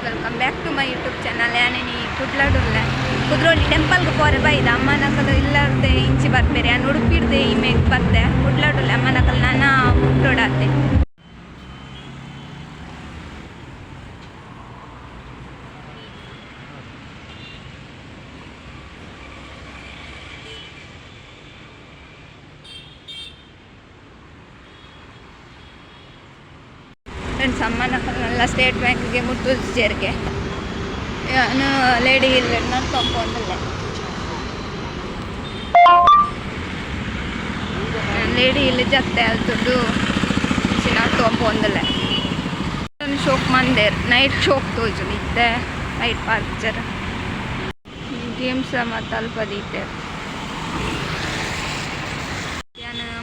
Welcome back to my YouTube channel. Yanini Kudrolli temple ಗೆ ಹೋರೆ ಬೈದ ಅಮ್ಮನಕಲು ಇಲ್ಲರ್ದೆ ಇಂಚಿ ಬರ್ಬೇರೆ ನಾನು ಉಡುಪಿಡ್ದೆ ಇಮೇಗ್ ಬರ್ತೆ ಕುಡ್ಲಾಡುಲ್ಲ ಅಮ್ಮನಕಲು ನಾನು ಮುಟ್ಟೋಡಾತೆ ಫ್ರೆಂಡ್ಸ್ ಅಮ್ಮನಕಲ್ನೆಲ್ಲ ಸ್ಟೇಟ್ ಬ್ಯಾಂಕ್ಗೆ ಮುಟ್ಟುದು ಜೇರ್ಗೆ ನಾನು ಲೇಡಿ ಹಿಲ್ ನಡ್ಕೊಂಡ್ ಬಂದಿಲ್ಲ ಲೇಡಿ ಹಿಲ್ ಜತ್ತೆ ಅಲ್ತದ್ದು ನಡ್ಕೊಂಡ್ ಬಂದಿಲ್ಲ ಶೋಕ್ ಮಂದಿರ್ ನೈಟ್ ಶೋಕ್ ತೋಜು ಇತ್ತೆ ನೈಟ್ ಪಾರ್ಚರ್ ಗೇಮ್ಸ್ ಮತ್ತು ಅಲ್ಪದೀತೆ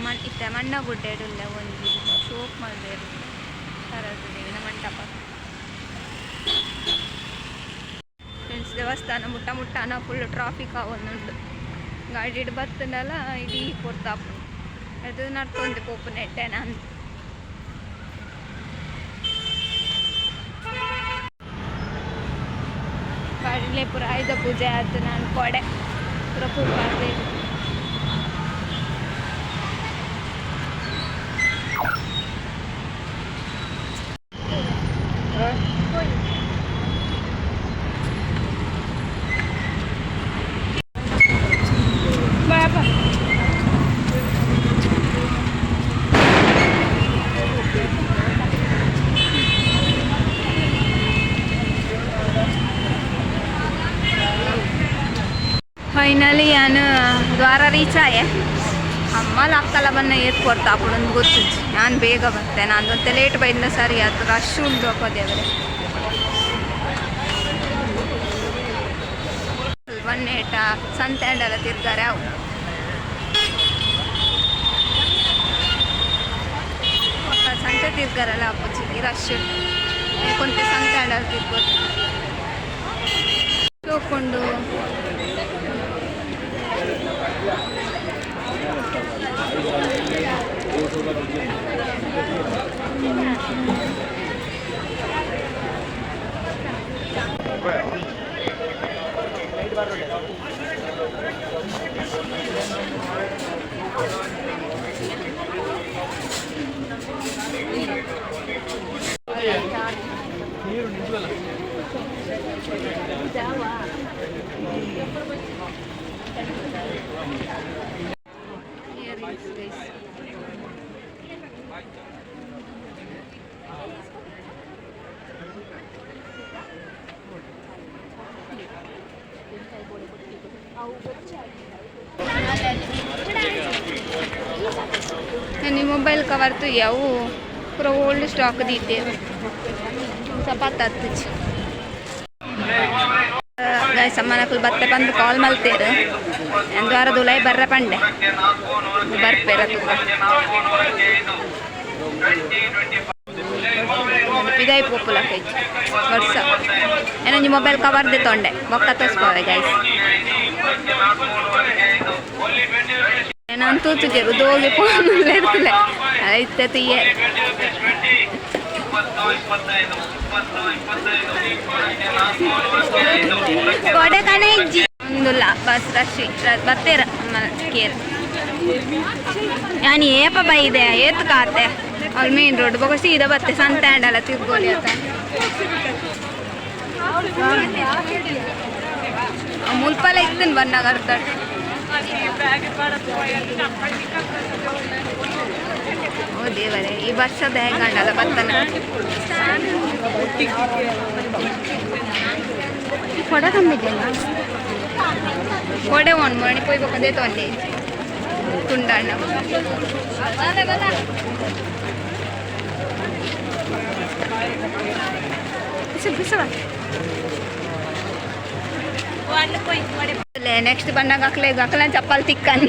ನಾನು ಇತ್ತೆ ಮಣ್ಣ ಗುಡ್ಡೆಡುಲ್ಲ ಒಂದು ಶೋಕ್ ಮಂದಿರ್ ಸರಸ್ವತಿನ ಮಂಟಪ ಫ್ರೆಂಡ್ಸ್ ದೇವಸ್ಥಾನ ಮುಟ್ಟಾನ ಫುಲ್ ಟ್ರಾಫಿಕ್ ಆವೊಂದುಂಡು ಗಾಡಿ ಬತ್ತನಲ್ಲ ಇಡೀ ಕೊಡ್ತಾಪು ಅದು ನಡ್ಕೊಂಡು ಪೋಪು ನೆಟ್ಟೆ ನಾನು ಗಾಡಿಲೇ ಪೂರ ಆಯುಧ ಪೂಜೆ ಆಯ್ತು ನಾನು ಕೊಡೆ ಪೂರ ಪೂರ್ವಾದೆ ಫೈನಲಿ ನಾನು ದ್ವಾರ ರೀಚ್ ಆಯೆ ಅಮ್ಮ ಅಕ್ಕಲ ಬನ್ನ ಏತ್ ಕೊಡ್ತಾ ಅಪ್ಪಡೊಂದು ಗೊತ್ತಿದ್ದು ನಾನು ಬೇಗ ಬರ್ತೆ ನಾನು ಮತ್ತೆ ಲೇಟ್ ಬೈದ ಸರಿ ಆಯ್ತು ರಶ್ ಉಂಟು ಹಾಕೋದೇವ್ರೆ ಬನ್ನೇಟ ಸಂತೆ ಅಂಡೆಲ್ಲ ತಿರ್ಗಾರೆ ಅವು ಸಂತೆ ತಿರ್ಗಾರಲ್ಲ ಅಪ್ಪಚ್ಚಿ ರಶ್ ಕೊಂತೆ ಸಂತೆ ಅಂಡೆಲ್ಲ ತಿರ್ಬೋದು ಹೋಗ್ಕೊಂಡು नहीं मोबाइल कवर तो यावु पूरा ओल्ड स्टॉक दीते सपात गाइस अम्मनकल बत्ते बंद कॉल मल्तेर द्वार दुलाई बर्रे पंडे ಬರ್ಪೇರ ಇದಾಯಿ ಪೋಪುಲ ಕೈಜಿ ವರ್ಷ ಏನೋ ನಿಮ್ಮ ಮೊಬೈಲ್ ಕವರ್ ದೆ ತೊಂಡೆ ಬೊಕ್ಕ ತೋರಿಸ್ಬೋವೆ ಗೈಸ್ ನಾನು ತೂತುಜೆ ದೋಗೆ ಫೋನ್ ಇರ್ತಿಲ್ಲ ಐತೆ ತುಯ್ಯೆ ಕೊಡೆ ಕಣೆ ಇಜ್ಜಿ ಒಂದುಲ್ಲ ಬಸ್ ರಶಿ ಬತ್ತೇರ ಕೇರ್ ನಾನು ಏಪ ಬೈದೆ ಏತ್ ಕಾತೆ ಅಲ್ಲಿ ಮೇನ್ ರೋಡ್ ಬೋಗ ಸೀದಾ ಬತ್ತೆ ಸಂತೆ ಅಂಡಲ್ಲ ತಿರ್ಗೋಲಿ ಅಂತ ಮುಲ್ಪಲ್ಲ ಇತ್ತನ್ ಬನ್ನಾಗ ಅರ್ತಾಡ್ ಓ ದೇವರೇ ಈ ವರ್ಷದ ಹೆಂಗಂಡಲ್ಲ ಬತ್ತನ ಕೊಡ ಕಮ್ಮಿದೆಲ್ಲ ಕೊಡೆ ಒಂದು ಮಣಿ ಪೋಯ್ಬೇಕಂದೇ ತೊಂದೆ ತುಂಡಣ್ಣ ನೆಕ್ಸ್ಟ್ ಬಂದಾಗ ಹಾಕ್ಲ ಚಪ್ಪಲ್ ತಿಕ್ಕನ್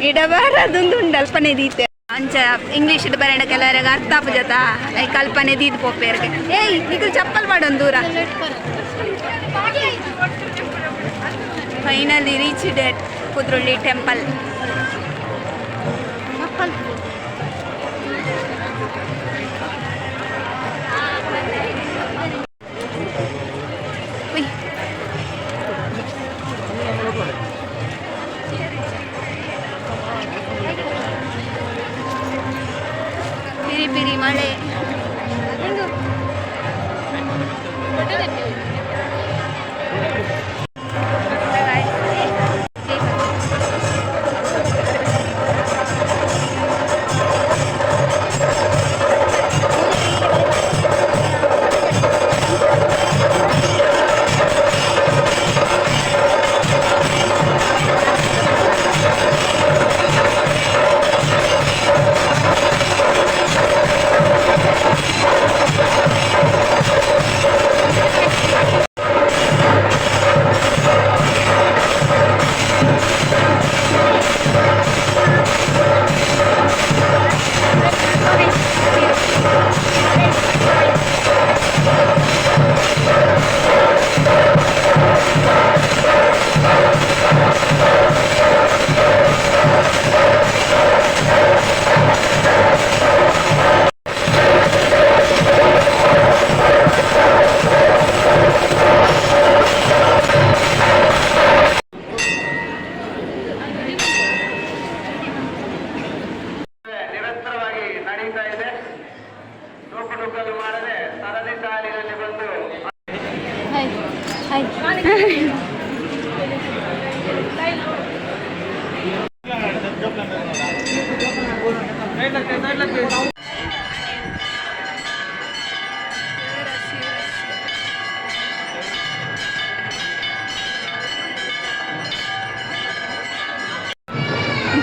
ಇಡಬಾರದೊಂದು ಅಲ್ಪನೆ ದೀತೆ ಅಂಚ ಇಂಗ್ಲೀಷ್ ಬರೋಣ ಕೆಲವರಿಗೆ ಅರ್ಥ ಆಪಜತ ಕಲ್ಪನೆ ದೀದ್ ಪೋಪೇರ್ಗೆ ಏಯ್ ಈಗ ಚಪ್ಪಲ್ ಮಾಡೋನ್ ದೂರ ಫೈನಲಿ ರೀಚ್ ಡೆಟ್ ಕುದ್ರೊಳ್ಳಿ ಟೆಂಪಲ್ ಪಿರಿ ಪಿರಿ ಮಳೆ.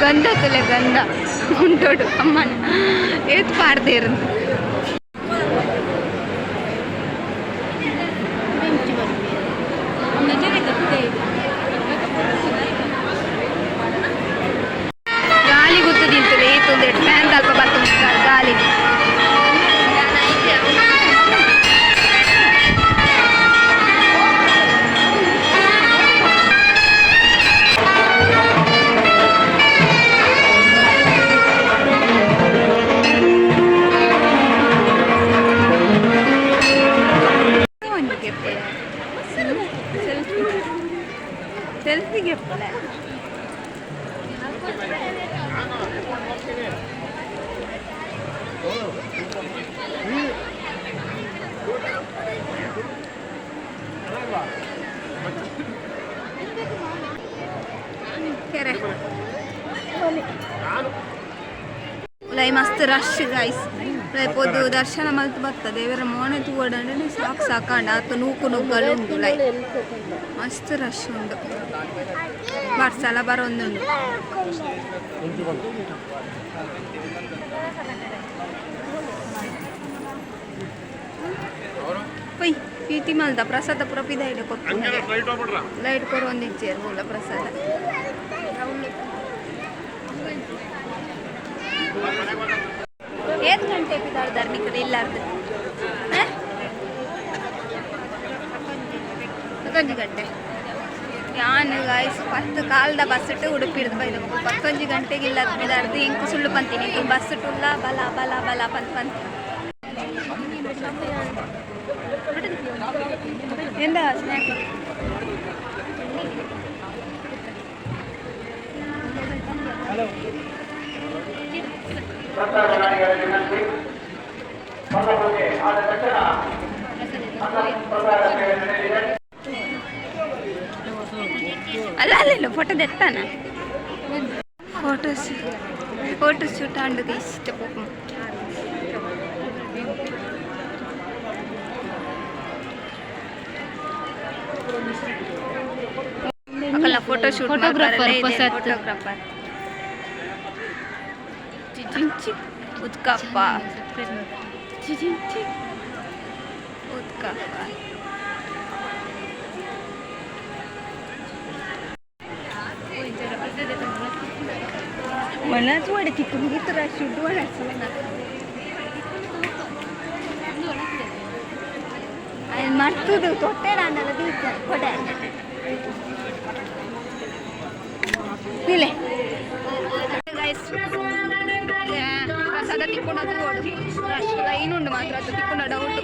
ಗಂಧ ತುಲೆ ಗಂಧ ಉಂಟೋಡು ಅಮ್ಮನ ಎತ್ ಪಾಡ್ದೇ ಇರು ಗಾಳಿ ಗೊತ್ತದಿಂತದೆ ಏತೊಂದು ಫ್ಯಾನ್ ಅಲ್ಪ ಬರ್ತದೆ ಗಾಳಿ. ಸೆಲ್ಫಿಗೆ ಕೆರೆ ಲೈ ಮಸ್ತ್ ರಶ್ ಗೈಸ್ ಪೊದ್ದು ದರ್ಶನ ಮಲ್ತು ಬರ್ತದೆ ದೇವರ ಮೋನೆ ತೂವಡಂಡೆ ಸಾಕು ಸಾಕಾಂಡ ಆತು ನೂಕು ನುಗ್ಗಲು ಉಂಟು ಲೈ ಮಸ್ತ್ ರಶ್ ಉಂಟು ಬರ್ಸಲ ಬರೊಂದುಂಡು ಪೈ ಪ್ರೀತಿ ಮಲ್ದ ಪ್ರಸಾದ ಪುರ ಪಿದಾಯಿಡ ಕೊಟ್ಟು ಲೈಟ್ ಕೊರು ಒಂದು ಇಚ್ಚೇರು ಮೂಲ ಪ್ರಸಾದ ಏತ್ ಗಂಟೆ ಪಿದಾಳು ಧಾರ್ಮಿಕರು ಇಲ್ಲಾರ್ದು 11 ಗಂಟೆ ಯಾನು ಗಾಯ್ಸ್ 10 ಕಾಲದ ಬಸ್ ಇಟ್ಟು ಉಡುಪಿಡ್ದು ಬೈದು 11 ಗಂಟೆಗೆ ಇಲ್ಲ ಪಿದಾಡ್ದು ಇಂಕು ಸುಳ್ಳು ಪಂತೀನಿ ಇಂಕು ಬಸ್ ಇಟ್ಟುಲ್ಲ ಬಲ ಬಲ ಬಲ ಪಂತ್ ಎಂದ ಸ್ನ್ಯಾಕ್ ಹಲೋ ಅಲ್ಲ ಅಲ್ಲ ಫೋಟೋ ತೆತ್ತಾನ ಫೋಟೋ ಶೂಟ್ ಆಂಡು ಇಷ್ಟ ಪೋಪು ಅಲ್ಲ ಫೋಟೋ ಶೂಟ್ ಫೋಟೋಗ್ರಾಫರ್ ಚಿಚಿಂಚಿ ಉತ್ಕಪ್ಪ ಚಿಚಿಂಚಿ ಉತ್ಕಪ್ಪ ಮನಸ್ ಹೊಡಿತಿತ್ತು ಮುಗಿತರ ಶುದ್ಧ ಮರ್ತುದು ತೊಟ್ಟೆ ನಾನಲ್ಲ ಬೀಚ ಕೊಡೆ ಪ್ರಸಾದ ತಿಕ್ಕೊಂಡು ಓಡು ಅಷ್ಟು ಲೈನ್ ಉಂಡು ಮಾತ್ರ ಅದು ತಿಕ್ಕೊಂಡು ಡೌಟ್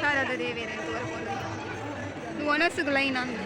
ಶಾರದಾ ದೇವಿಯರ ಒಣಸುಗ ಲೈನ್ ಅಂದು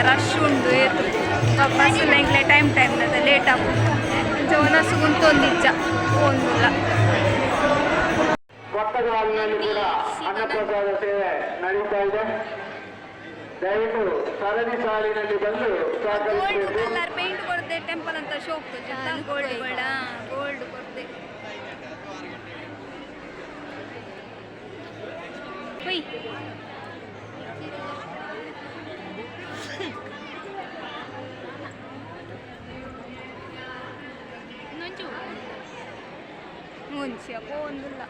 ರಶ್ ಉಂಡು ಬಸ್ ಎಂಕ್ಲೆ ಟೈಮ್ ಲೇಟ್ ಆಗ್ಬೋದು ಜೋನಸ್ ಗುಂತೊಂದಿಜ್ಜ ಒಂದಿಲ್ಲ ಕೊಟ್ಟಗಾಲಿನಲ್ಲಿ ಕೂಡ ಅನ್ನಪ್ರಸಾದ ಸೇವೆ ನಡೀತಾ ಇದೆ. ದಯವಿಟ್ಟು ಸರಣಿ ಸಾಲಿನಲ್ಲಿ ಬಂದು ಸಹಕರಿಸಬೇಕು. ಪೇಂಟ್ ಕೊಡ್ದೆ ಟೆಂಪಲ್ ಅಂತ ಶೋಪ್ ಗೋಲ್ಡ್ ಬೇಡ ಗೋಲ್ಡ್ ಕೊಡ್ದೆ ಮುಂಚೆ ಒಂದಿಲ್ಲ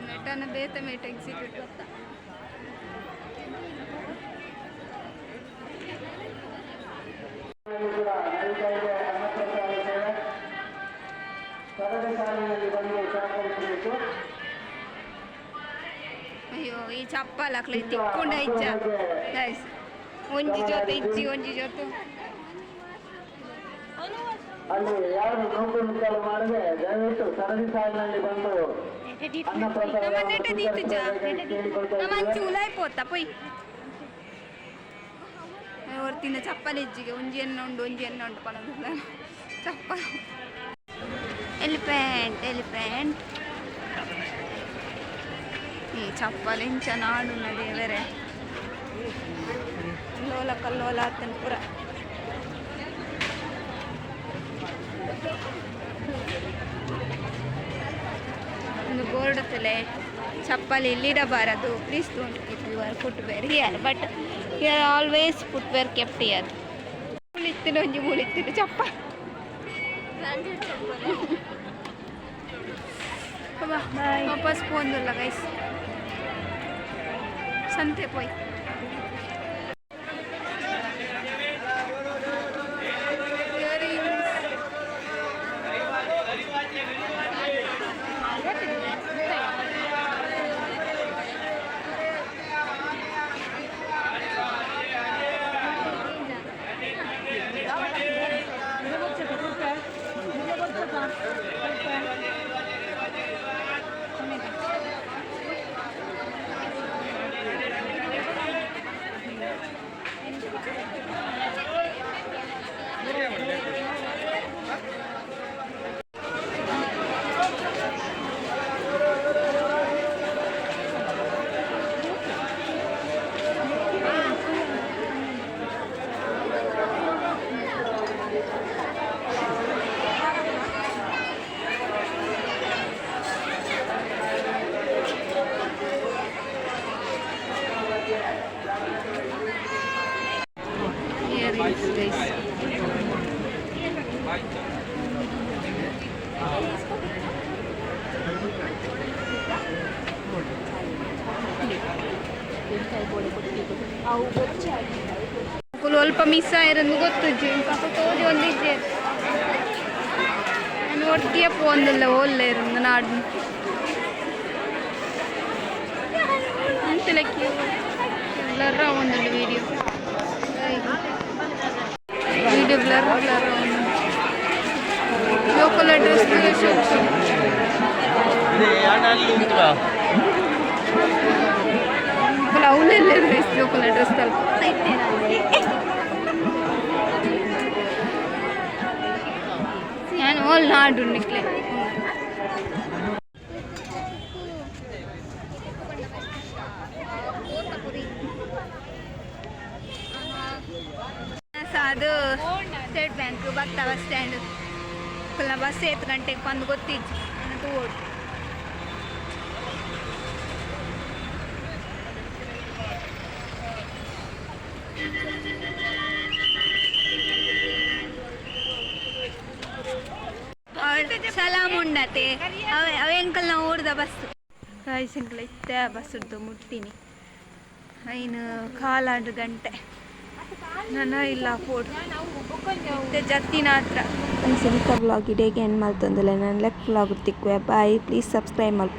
ಮೆಟನ ಬೇತ ಮೇಟ ಎಕ್ಸಿಕ್ಯೂಟ್ ಗೊತ್ತಾ ಅಯ್ಯೋ ಈ ಚಪ್ಪಲ್ ಹಾಕ್ಲಿ ತಿಕ್ಕೊಂಡು ಇಜ್ಜ ಗೈಸ್ ಒಂಜಿ ಜೊತೆ ಇಜ್ಜಿ ಒಂಜಿ ಜೊತೆ ಅಲ್ಲಿ ಯಾರು ನೂಕು ನುಗ್ಗಲು ಮಾಡದೆ ದಯವಿಟ್ಟು ಸರದಿ ಸಾಲಿನಲ್ಲಿ ಬಂದು ಅನ್ನ ಪ್ರಸಾದ ಮಂಚಿ ಉಲಾಯ್ಪೋತ ಪೊಯ್ ಹೊರ್ತಿನ ಚಪ್ಪಲ್ ಇಜ್ಜಿಗೆ ಒಂಜಿ ಎಣ್ಣೆ ಉಂಡು ಪನದ ಚಪ್ಪಲ್ ಎಲಿಫೆಂಟ್ ಈ ಚಪ್ಪಲ್ ಇಂಚ ನಾಡು ನಡಿ ಬೇರೆ ಲೋಲ ಕಲ್ಲೋಲ ಆತನ ಪುರ ಒಂದು ಬೋರ್ಡ್ ತಲೆ ಚಪ್ಪಲಿ ಇಲ್ಲಿಡಬಾರದು please don't keep your footwear here but here always footwear kept here ಮುಳಿತ್ತಿನ ಒಂಜಿ ಮುಳಿತ್ತಿನ ಚಪ್ಪಲ್ ವಾಪಸ್ ಪೋಂದುಲ್ಲ ಗೈಸ್ ಸಂತೆ ಪೋಯ್ ಸ್ವಲ್ಪ ಮಿಸ್ ಆಗಿರೋದು ಗೊತ್ತಿಜ್ಜಿ ತೋಜಿ ಒಂದಿಜ್ಜೆ ನಾನು ಒಟ್ಟಿಗೆ ಪೋಂದಿಲ್ಲ ಒಳ್ಳೆ ಇರೋದು ನಾಡು ಅಂತೆಲ್ಲಕ್ಕೆ ಬ್ಲರ್ ಆಗೊಂದಿಲ್ಲ വീഡിയോ ಬ್ಲರ್ ಲೋಕಲ್ ಅಡ್ರೆಸ್ ಅವನೆಲ್ಲ ಲೋಕಲ್ ಅಡ್ರೆಸ್ ತಲುಪ ഞാൻ ഓൾ നാടുണ്ടിക്കലേ ಅದು ಸ್ಟೇಟ್ ಬ್ಯಾಂಕ್ ಭಕ್ತ ಬಸ್ ಸ್ಟ್ಯಾಂಡ್ ಬಸ್ 7 ಗಂಟೆಗೆ ಬಂದು ಗೊತ್ತಿಜ್ಜಿ ಓಡ್ ಸಲಾಮ್ ಉಂಡತೆ ಅವೆ ಅಂಕಲ್ ನಾವು ಓಡ್ದ ಬಸ್ ಕಾಯ್ಸ್ ಅಂಕಲ್ ಇತ್ತೆ ಬಸ್ ಹಿಡ್ದು ಮುಟ್ಟಿನಿ ಐನು ಕಾಲಾಂಡು ಗಂಟೆ ನನ್ನ ಇಲ್ಲ ಫೋಡ್ ಮತ್ತೆ ಜತ್ತಿನ ಹತ್ರ ಇಂಥ ವ್ಲಾಗ್ ಇಡೀಗೆ ಏನು ಮಾಡ್ತಂದಿಲ್ಲ ನಾನು ಲೆಕ್ಕ ವ್ಲಾಗ್ ತಿಕ್ಕುವೆ ಬಾಯ್ ಪ್ಲೀಸ್ ಸಬ್ಸ್ಕ್ರೈಬ್ ಮಾಡಿ